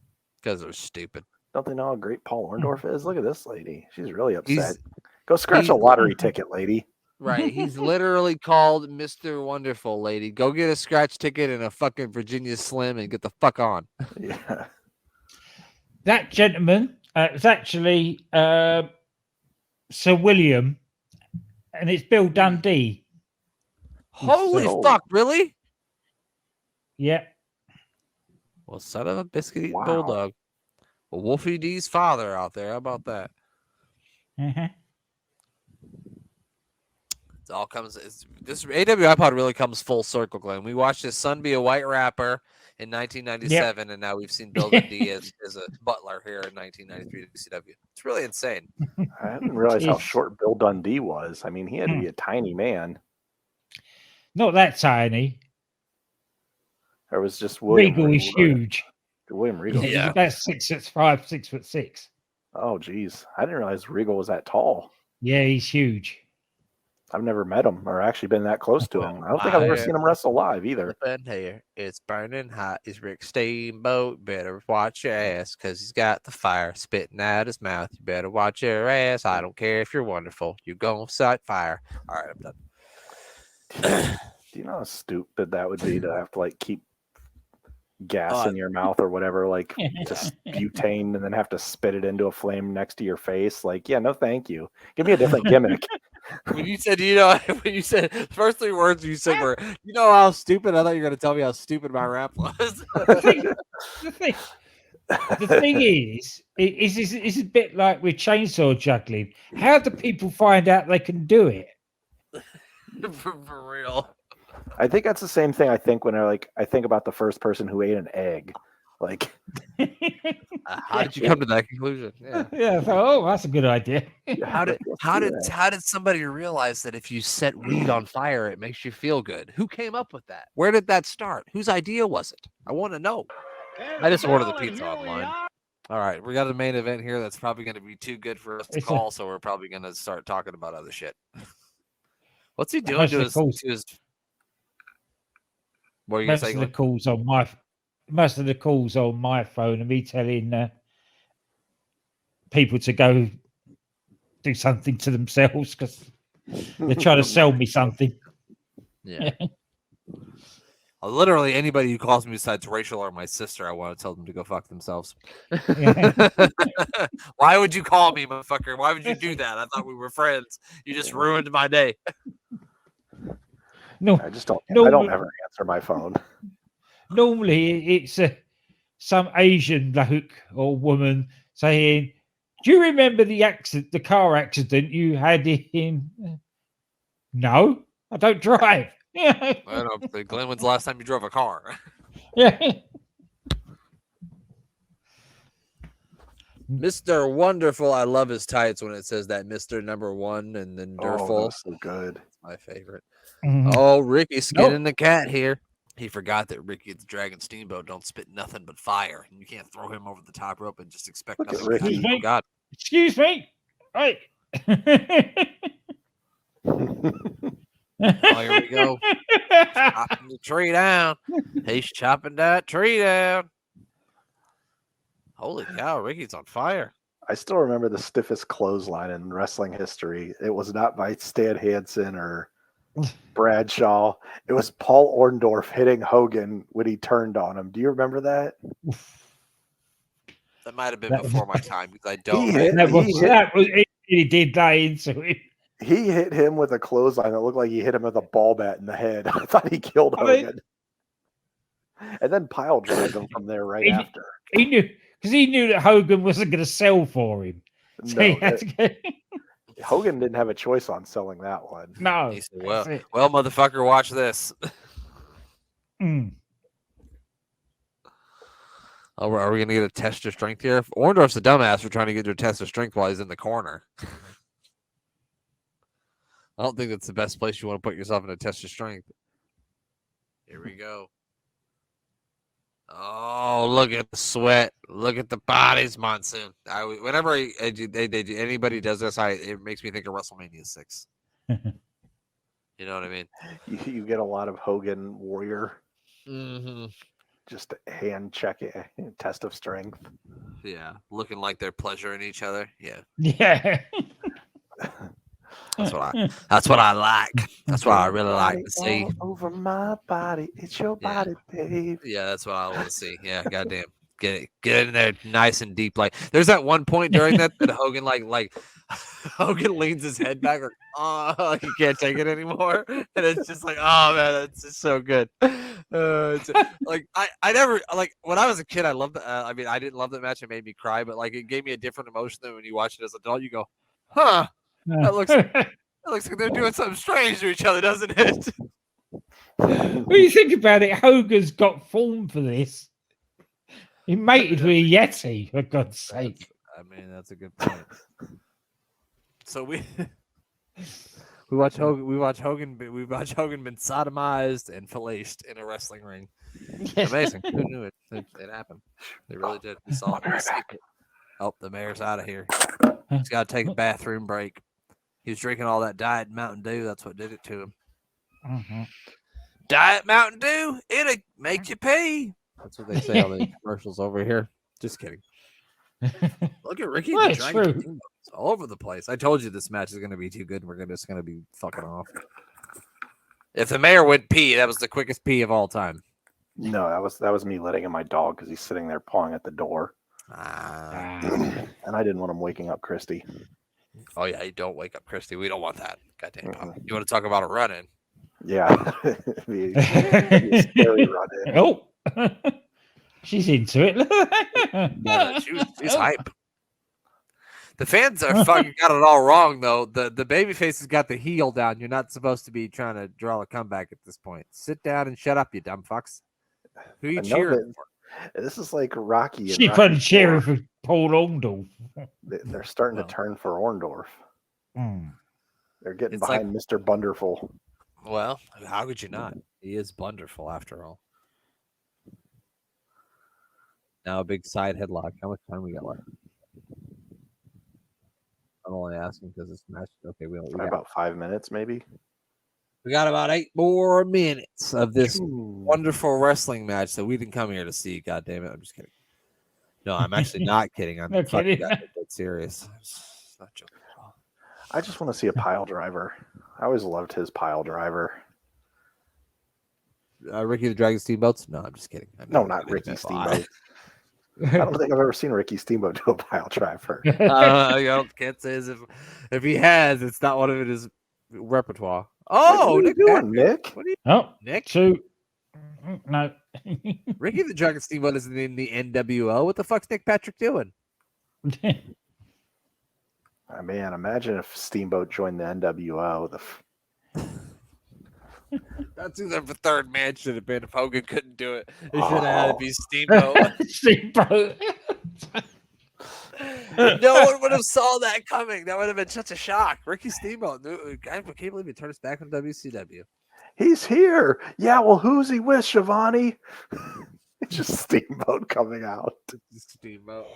Because they're stupid. Don't they know how great Paul Orndorff is? Look at this lady. She's really upset. Go scratch a lottery ticket, lady. Right. He's literally called Mr. Wonderful, lady. Go get a scratch ticket and a fucking Virginia Slim and get the fuck on. Yeah. That gentleman is actually Sir William, and it's Bill Dundee. Holy fuck, really? Yeah. Well, son of a biscuit eating bulldog. Well, Wolfie D's father out there. How about that? Mm-hmm. It all comes. This AWIPOD really comes full circle, Glenn. We watched his son be a white rapper in 1997, and now we've seen Bill Dundee as a butler here in 1993 WCW. It's really insane. I didn't realize how short Bill Dundee was. I mean, he had to be a tiny man. Not that tiny. There was just William Regal is huge. William Regal. Yeah, that's 6'5", 6'6". Oh, geez. I didn't realize Regal was that tall. Yeah, he's huge. I've never met him or actually been that close to him. I don't think I've ever seen him wrestle live either. Here, it's burning hot. It's Rick Steamboat. Better watch your ass because he's got the fire spitting out his mouth. You better watch your ass. I don't care if you're wonderful. You're going to sight fire. All right, I'm done. Do you know how stupid that would be to have to like keep gas in your mouth or whatever, like just butane, and then have to spit it into a flame next to your face? Like, yeah, no, thank you. Give me a different gimmick. When you said, when you said the first three words you said were, you know how stupid, I thought you were going to tell me how stupid my rap was. The thing is, it's a bit like with chainsaw juggling. How do people find out they can do it? For real. I think that's the same thing. I think when I think about the first person who ate an egg, like, how did you come to that conclusion? Yeah. Oh, that's a good idea. How did somebody realize that if you set weed on fire, it makes you feel good? Who came up with that? Where did that start? Whose idea was it? I want to know. I just ordered the pizza online. All right, we got a main event here that's probably going to be too good for us to call, so we're probably going to start talking about other shit. What's he doing to his? What are you most of the calls on my phone and me telling people to go do something to themselves because they're trying to sell me something. Yeah. Literally anybody who calls me besides Rachel or my sister, I want to tell them to go fuck themselves. Why would you call me, motherfucker? Why would you do that? I thought we were friends. You just ruined my day. No, I just don't. I don't ever answer my phone. Normally, it's some Asian bloke or woman saying, "Do you remember the car accident you had in?" No, I don't drive. I don't think. Glenn, when's the last time you drove a car? Yeah. Mr. Wonderful. I love his tights when it says that Mr. Number 1 and then Durful. Oh, that's so good. That's my favorite. Mm-hmm. Oh, Ricky skinning the cat here. He forgot that Ricky the Dragon Steamboat don't spit nothing but fire. And you can't throw him over the top rope and just expect nothing. Ricky. Oh, God. Excuse me. Right. Oh, here we go. Chopping the tree down. He's chopping that tree down. Holy cow, Ricky's on fire. I still remember the stiffest clothesline in wrestling history. It was not by Stan Hansen or Bradshaw. It was Paul Orndorff hitting Hogan when he turned on him. Do you remember that? That might have been That- before my time because I don't. He did lay into him. He hit him with a clothesline that looked like he hit him with a ball bat in the head. I thought he killed Hogan. And then pile drove him from there right after. He knew because he knew that Hogan wasn't going to sell for him. So he No, had to go. Hogan didn't have a choice on selling that one. No. He said, that's it. well, motherfucker, watch this. Mm. Oh, are we going to get a test of strength here? Orndorff's a dumbass for trying to get your test of strength while he's in the corner. I don't think that's the best place you want to put yourself in a test of strength. Here we go. Oh, look at the sweat. Look at the bodies, Monsoon. Whenever anybody does this, it makes me think of WrestleMania 6. You know what I mean? You get a lot of Hogan Warrior. Mm-hmm. Just a hand check it, test of strength. Yeah, looking like they're pleasuring each other. Yeah, Yeah. that's what I like. That's what I really like to see. All over my body, it's your body, babe. Yeah, that's what I want to see. Yeah, goddamn, get in there, nice and deep. Like, there's that one point during that Hogan like Hogan leans his head back, like, oh, like he can't take it anymore, and it's just like, oh man, that's just so good. Like I never like when I was a kid, I loved. I mean, I didn't love that match. It made me cry, but like it gave me a different emotion than when you watch it as an adult. You go, huh? That looks like they're doing something strange to each other, doesn't it? When you think about it, Hogan's got form for this. He mated with a Yeti, for God's sake. I mean, that's a good point. So we watch Hogan. We watch Hogan been sodomized and filleted in a wrestling ring. Amazing. Who knew it? It happened. They really did. We saw it. Oh, the mayor's out of here. He's got to take a bathroom break. He was drinking all that Diet Mountain Dew. That's what did it to him. Mm-hmm. Diet Mountain Dew, it'll make you pee. That's what they say on the commercials over here. Just kidding. Look at Ricky the Dragon Steamboat. It's all over the place. I told you this match is going to be too good. We're just going to be fucking off. If the mayor went pee, that was the quickest pee of all time. No, that was me letting in my dog because he's sitting there pawing at the door. And I didn't want him waking up Christy. Oh yeah, you don't wake up Christy. We don't want that. Goddamn. Mm-hmm. You want to talk about a run-in? Yeah. be a scary run-in. Oh. She's into it. Yeah, she's hype. The fans are fucking got it all wrong, though. The babyface has got the heel down. You're not supposed to be trying to draw a comeback at this point. Sit down and shut up, you dumb fucks. Who are you cheering for? This is like Rocky. She probably cheering for Paul Orndorff. They're starting to turn for Orndorff. Mm. They're getting behind Mr. Bunderful. Well, how could you not? He is Bunderful after all. Now a big side headlock. How much time we got left? I'm only asking because it's match. Okay, we got about 5 minutes, maybe. We got about 8 more minutes of this wonderful wrestling match that we didn't come here to see. God damn it! I'm just kidding. No, I'm actually not kidding. I'm fucking serious. It's not joking at all. I just want to see a pile driver. I always loved his pile driver. Ricky the Dragon Steamboats? No, I'm just kidding. No, not Ricky Steamboat. I don't think I've ever seen Ricky Steamboat do a pile driver. I can't say as if he has, it's not one of his repertoire. Oh, what are you doing, Nick? What are you Nick? So, no. Ricky the Dragon Steamboat is in the NWO. What the fuck's Nick Patrick doing? Man, imagine if Steamboat joined the NWO. That's who the third man should have been if Hogan couldn't do it. It should have had to be Steamboat. Steamboat. No one would have saw that coming. That would have been such a shock. Ricky Steamboat. I can't believe he turned us back on WCW. He's here. Yeah, well, who's he with, Shivani? It's just Steamboat coming out. Steamboat.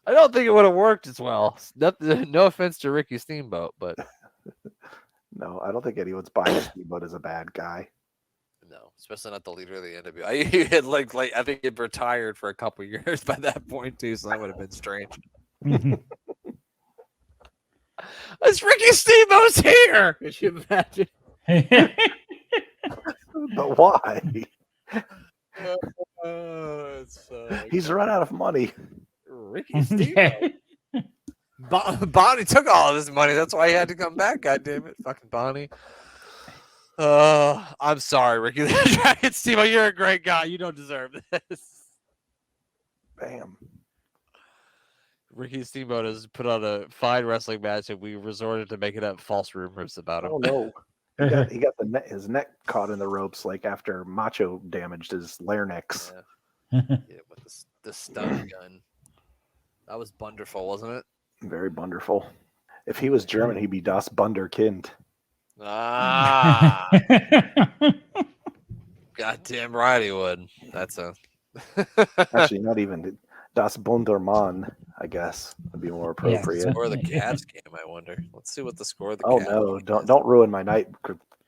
I don't think it would have worked as well. No offense to Ricky Steamboat, but no, I don't think anyone's buying Steamboat as a bad guy. No, especially not the leader of the NWO. He had like I think he'd retired for a couple years by that point too, so that would have been strange. It's Ricky Steamboat's here. Could you imagine? But why? He's run out of money. Ricky Steamboat. Bonnie took all of his money. That's why he had to come back. God damn it, fucking Bonnie. I'm sorry, Ricky the Dragon Steamboat. You're a great guy. You don't deserve this. Bam. Ricky Steamboat has put on a fine wrestling match, and we resorted to making up false rumors about him. Oh no. He got his neck caught in the ropes like after Macho damaged his larynx. Yeah, with the stun gun. That was wonderful, wasn't it? Very wonderful. If he was German, he'd be Das Bunderkind. Ah, goddamn right he would. That's a actually not even Das Bundermann. I guess would be more appropriate. Score of the Cavs game, I wonder. Let's see what the score of the Cavs no, don't ruin my night,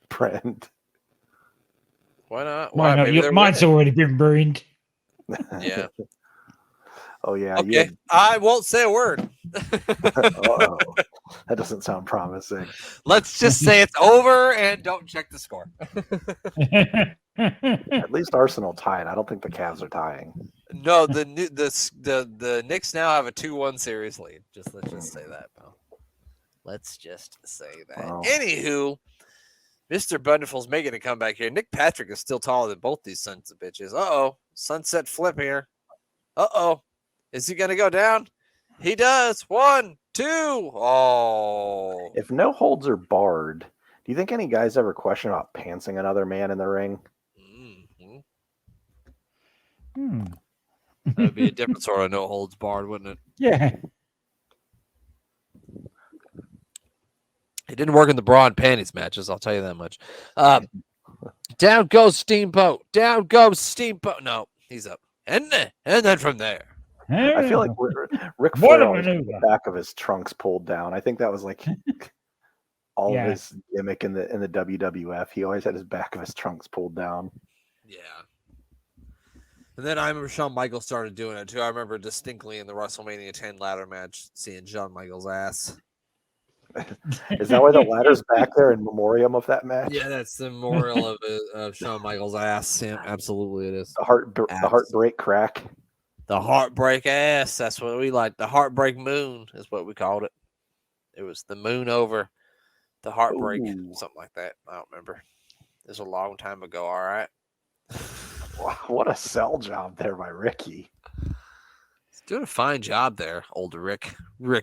friend. Why not? Why not? Mine's already been ruined. Yeah. Oh yeah. Okay. I won't say a word. That doesn't sound promising. Let's just say it's over and don't check the score. At least Arsenal tied. I don't think the Cavs are tying. No, the Knicks now have a 2-1 series lead. Let's just say that, pal. Let's just say that. Wow. Anywho, Mr. Bunderful's making a comeback here. Nick Patrick is still taller than both these sons of bitches. Uh-oh. Sunset flip here. Uh-oh. Is he going to go down? He does. 1, 2. Oh. If no holds are barred, do you think any guys ever question about pantsing another man in the ring? That would be a different sort of no holds barred, wouldn't it? Yeah. It didn't work in the bra and panties matches, I'll tell you that much. Down goes Steamboat. Down goes Steamboat. No, he's up. And then from there. I feel like Ric Flair always had the back of his trunks pulled down. I think that was like all of his gimmick in the WWF. He always had his back of his trunks pulled down. Yeah. And then I remember Shawn Michaels started doing it too. I remember distinctly in the WrestleMania 10 ladder match seeing Shawn Michaels' ass. Is that why the ladder's back there in memoriam of that match? Yeah, that's the memorial of Shawn Michaels' ass. Yeah, absolutely, it is. The heartbreak crack. The heartbreak ass. That's what we like. The heartbreak moon is what we called it. It was the moon over the heartbreak, something like that. I don't remember. It was a long time ago. All right. Wow, what a sell job there by Ricky. He's doing a fine job there, old Rick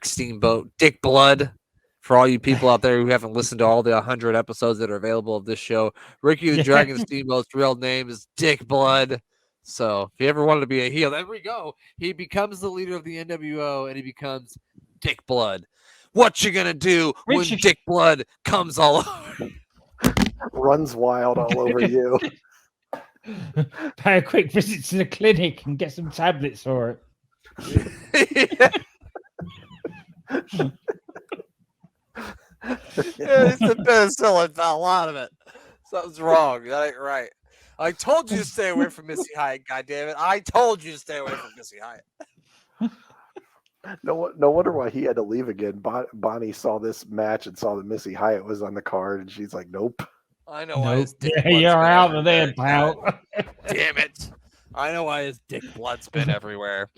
Steamboat, Dick Blood. For all you people out there who haven't listened to all the 100 episodes that are available of this show, Ricky the Dragon Steamboat's real name is Dick Blood. So if he ever wanted to be a heel, there we go. He becomes the leader of the NWO, and he becomes Dick Blood. What you gonna do when Dick Blood comes all over? Runs wild all over you. Pay a quick visit to the clinic and get some tablets for it. It's the penicillin, a lot of it. Something's wrong. That ain't right. I told you to stay away from Missy Hyatt, goddammit. I told you to stay away from Missy Hyatt. No wonder why he had to leave again. Bonnie saw this match and saw that Missy Hyatt was on the card, and she's like, nope. I know why his dick you're out of there, pal. Damn it. I know why his dick blood's been everywhere.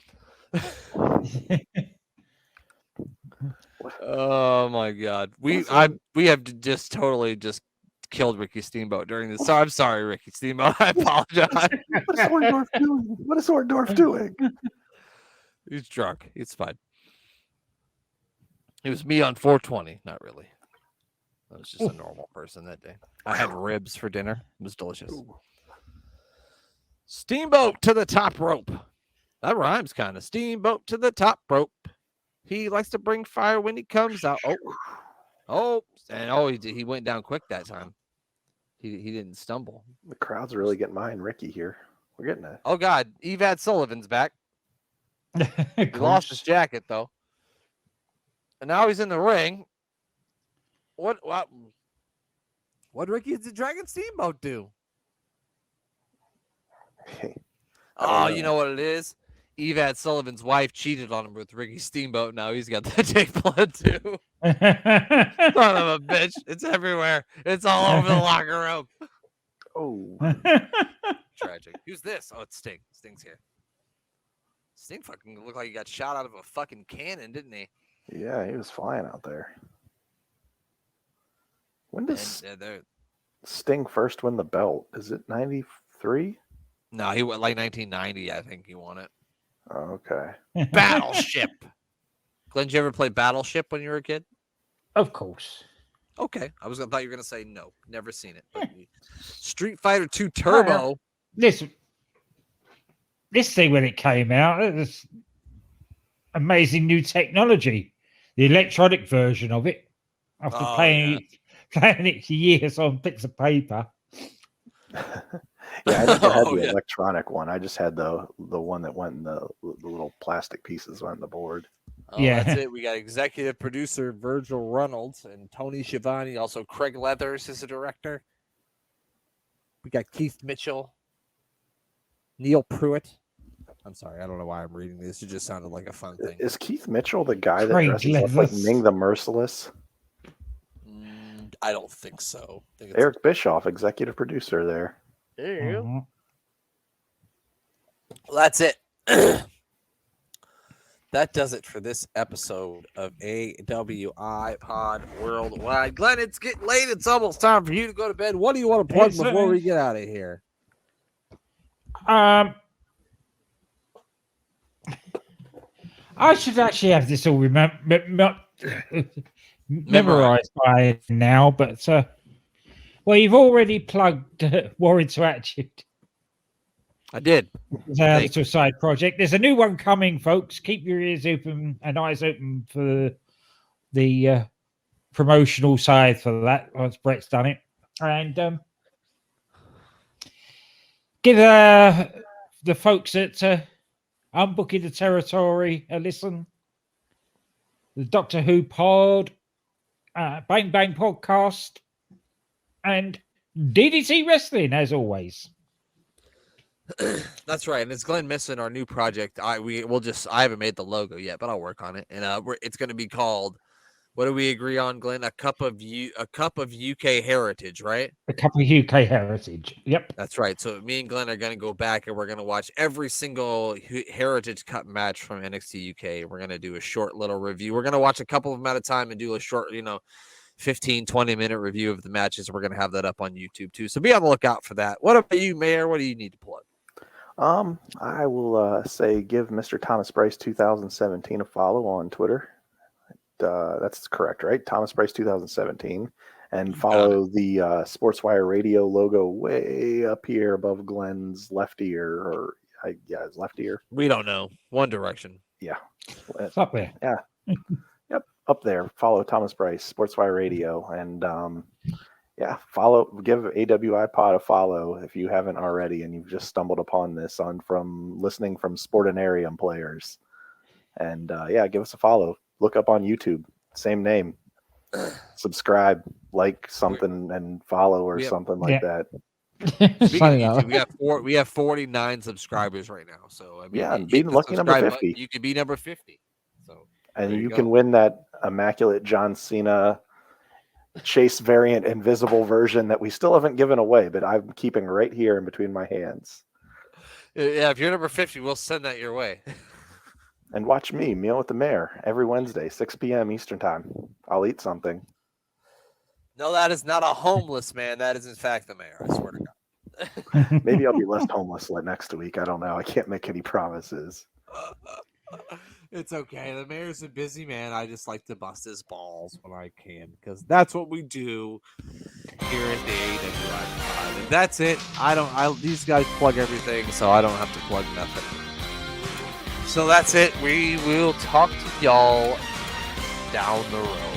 Oh my God. We have just totally just killed Ricky Steamboat during this. So I'm sorry, Ricky Steamboat. I apologize. What is Orndorff doing? He's drunk. It's fine. It was me on 420. Not really. I was just a normal person that day. I had ribs for dinner. It was delicious. Ooh. Steamboat to the top rope. That rhymes kind of. Steamboat to the top rope. He likes to bring fire when he comes out. He went down quick that time. He didn't stumble. The crowd's really getting behind Ricky here. We're getting it. Oh God, Evad Sullivan's back. He lost his jacket though, and now he's in the ring. What Ricky the Dragon Steamboat do? Oh, you know what it is? Evad Sullivan's wife cheated on him with Ricky Steamboat. Now he's got the Jake blood too. Son of a bitch. It's everywhere. It's all over the locker room. Oh. Tragic. Who's this? Oh, it's Sting. Sting's here. Sting fucking looked like he got shot out of a fucking cannon, didn't he? Yeah, he was flying out there. When does Sting first win the belt? Is it 93? No, he went like 1990, I think he won it. Oh, okay. Battleship. Glenn, did you ever play Battleship when you were a kid? Of course. Okay. I thought you were going to say no. Never seen it. But Street Fighter 2 Turbo. Listen, this thing when it came out, it was amazing new technology. The electronic version of it, after playing it for years on bits of paper. Yeah, I never had the electronic one. I just had the one that went in the little plastic pieces went in the board. Oh, yeah, that's it. We got executive producer Virgil Reynolds and Tony Schiavone. Also, Craig Leathers is the director. We got Keith Mitchell, Neil Pruitt. I'm sorry, I don't know why I'm reading this. It just sounded like a fun thing. Is Keith Mitchell the guy that dresses up like Ming the Merciless? I don't think so. I think Eric Bischoff, executive producer there. There you go. Well, that's it. That does it for this episode of AWIPod Worldwide. Glenn, it's getting late. It's almost time for you to go to bed. What do you want to plug before we get out of here? I should actually have this all memorized by now, but well, you've already plugged Warrior to Attitude. I did. It's a side project. There's a new one coming, folks. Keep your ears open and eyes open for the promotional side for that once Brett's done it. And give the folks at Unbooking the Territory a listen. The Doctor Who pod, Bang Bang podcast, and DDT Wrestling, as always. That's right, and it's Glenn missing our new project. I haven't made the logo yet, but I'll work on it, and it's going to be called. What do we agree on, Glenn? A cup of UK heritage, right? A cup of UK heritage. Yep, that's right. So me and Glenn are going to go back, and we're going to watch every single Heritage Cup match from NXT UK. We're going to do a short little review. We're going to watch a couple of them at a time and do a short, 15, 20-minute review of the matches. We're going to have that up on YouTube too. So be on the lookout for that. What about you, Mayor? What do you need to plug? I will say give Mr. Thomas Bryce 2017 a follow on Twitter. That's correct, right? Thomas Bryce 2017, and follow the SportsWire Radio logo way up here above Glenn's left ear, his left ear. We don't know. One Direction. Yeah, it's up there. Yeah, yep, up there. Follow Thomas Bryce, SportsWire Radio, and give AWIPod a follow if you haven't already, and you've just stumbled upon this from listening from Sportinarium players. And give us a follow. Look up on YouTube, same name. Subscribe, like something, and follow or something like that. YouTube, we have 49 subscribers right now. So being lucky number 50. You could be number 50. So you can win that immaculate John Cena Chase variant invisible version that we still haven't given away, but I'm keeping right here in between my hands. Yeah, if you're number 50, we'll send that your way. And watch me, Meal with the Mayor, every Wednesday, 6 p.m. Eastern Time. I'll eat something. No, that is not a homeless man. That is, in fact, the mayor. I swear to God. Maybe I'll be less homeless next week. I don't know. I can't make any promises. It's okay. The mayor's a busy man. I just like to bust his balls when I can, because that's what we do here at the AWI. And that's it. These guys plug everything, so I don't have to plug nothing. So that's it. We will talk to y'all down the road.